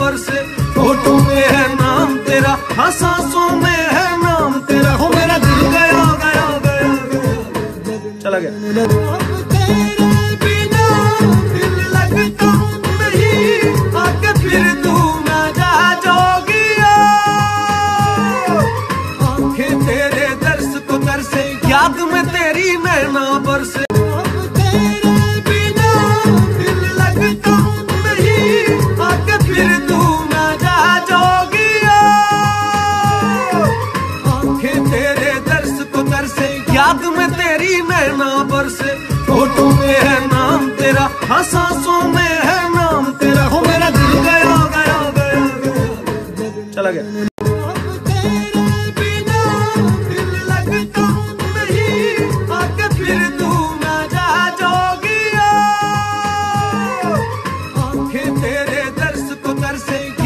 बरसे, होठों में है नाम तेरा, हाँ सांसों में है नाम तेरा। हो मेरा दिल गया गया गया गया चला गया। याद में तेरी नैना बरसे, तेरे बिना दिल लगता नहीं, आके फिर तू ना जा जोगिया। आंखें तेरे दर्श को तरसे, याद में तेरी नैना बरसे, होठों में है नाम तेरा, हाँ सांसों में है नाम तेरा। हो मेरा दिल गया गया गया गया चला गया।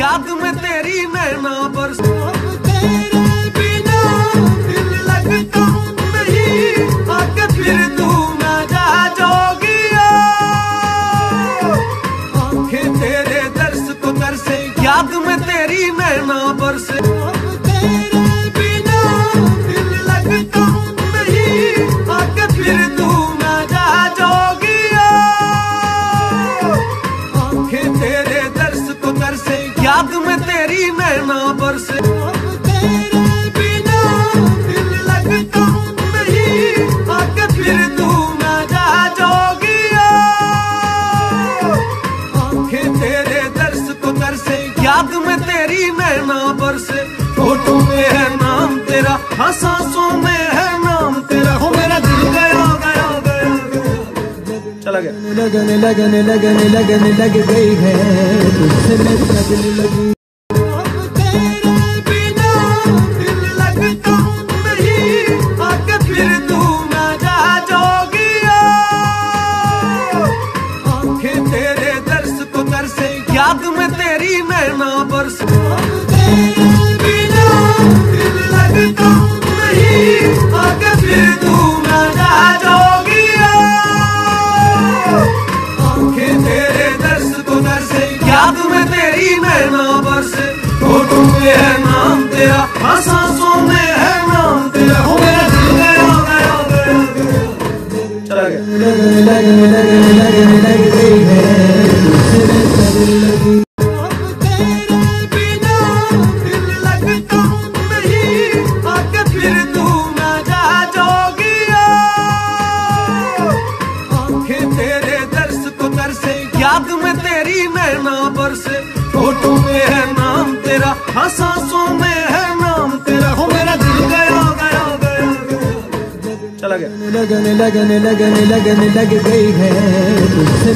याद में तेरी नैना बरसे, तेरे बिना दिल लगता नहीं, आके फिर तू ना जा जोगिया। आंखें तेरे दर्श को तरसे, याद में तेरी नैना बरसे, तेरे बिना दिल लगता नहीं, आके फिर तू ना जा जोगिया। आंखें तेरे दर्श को तरसे, याद में तेरी नैना बरसे, तेरे बिना दिल लगता नहीं, आके फिर तू ना जा जोगिया। आंखें तेरे दर्श को तरसे, याद में तेरी नैना बरसे, होठों में है नाम तेरा, हाँ सांसों में है नाम तेरा। हो मेरा दिल गया गया गया गया चला गया। लगने लगने लगने लगने लग गई है, तुझसे लगने लगी। याद में तेरी नैना बरसे, तेरे बिना दिल लगता नहीं, आके फिर तू ना जा जोगिया। आंखें तेरे दर्श को तरसे, याद में तेरी नैना बरसे, होठों में है नाम तेरा, हाँ सांसों में है नाम तेरा। हो मेरा दिल गया गया गया गया चला गया। लगने लगने लगने लगने लग गई है, लगी। तेरे बिना दिल लगता नहीं, आके फिर तू ना जा जोगिया। आंखें तेरे दर्श को तरसे, याद में तेरी नैना बरसे, होठों में है नाम तेरा, हाँ सांसों में है नाम तेरा। हो मेरा दिल गया गया गया गया चला गया। लगने लगने लगने लगने लग गई है, तुझसे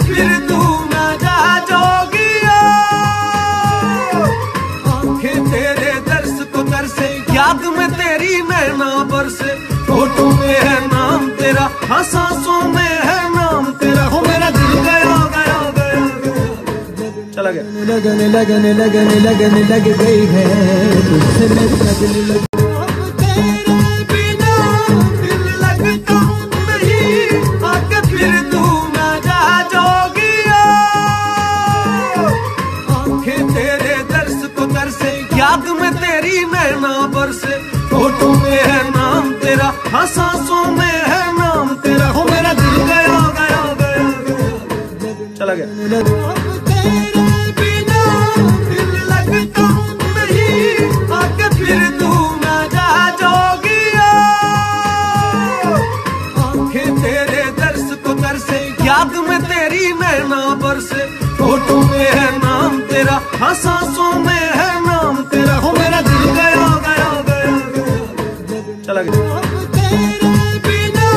फिर तू ना जा जोगिया। आंखें तेरे दर्श को तरसे, याद में तेरी नैना बरसे, होठों में है नाम तेरा, हाँ सांसों में है नाम तेरा। हो मेरा दिल गया गया गया गया चला गया। लगने लगने लगने लगने लग गई है, तुझसे लगने लगी। याद में तेरी नैना बरसे, होठों में है नाम तेरा, हाँ सांसों में है नाम तेरा। हो मेरा दिल गया गया गया गया चला गया। तेरे बिना दिल लगता नहीं, आके फिर तू ना जा जोगिया। आंखें तेरे दर्श को तरसे, याद में तेरी नैना बरसे, होठों में है नाम तेरा, हाँ सांसों में है नाम तेरा। हो मेरा दिल गया गया गया गया चला गया। तेरे बिना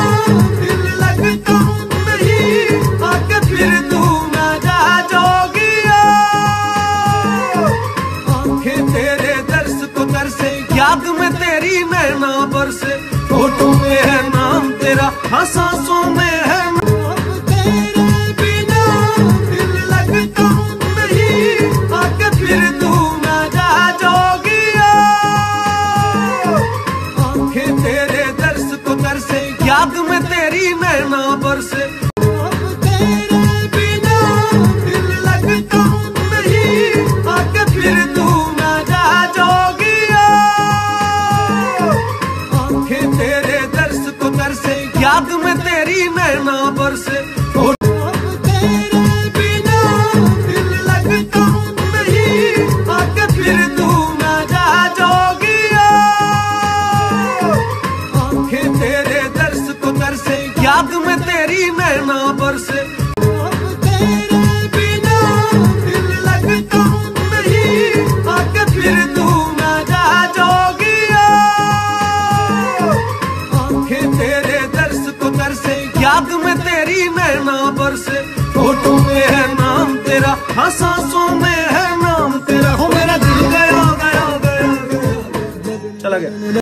दिल लगता नहीं, आके फिर तू ना जा जोगिया। आंखें तेरे दर्श को तरसे, याद में तेरी नैना बरसे, होठों में है नाम तेरा, हाँ सांसों में है। तेरे बिना दिल लगता नहीं, आके फिर तू ना जा जोगिया। आंखें तेरे दर्श को तरसे, याद में तेरी नैना बरसे। हाँ सांसों में है नाम तेरा। हो मेरा दिल गया गया गया गया चला गया।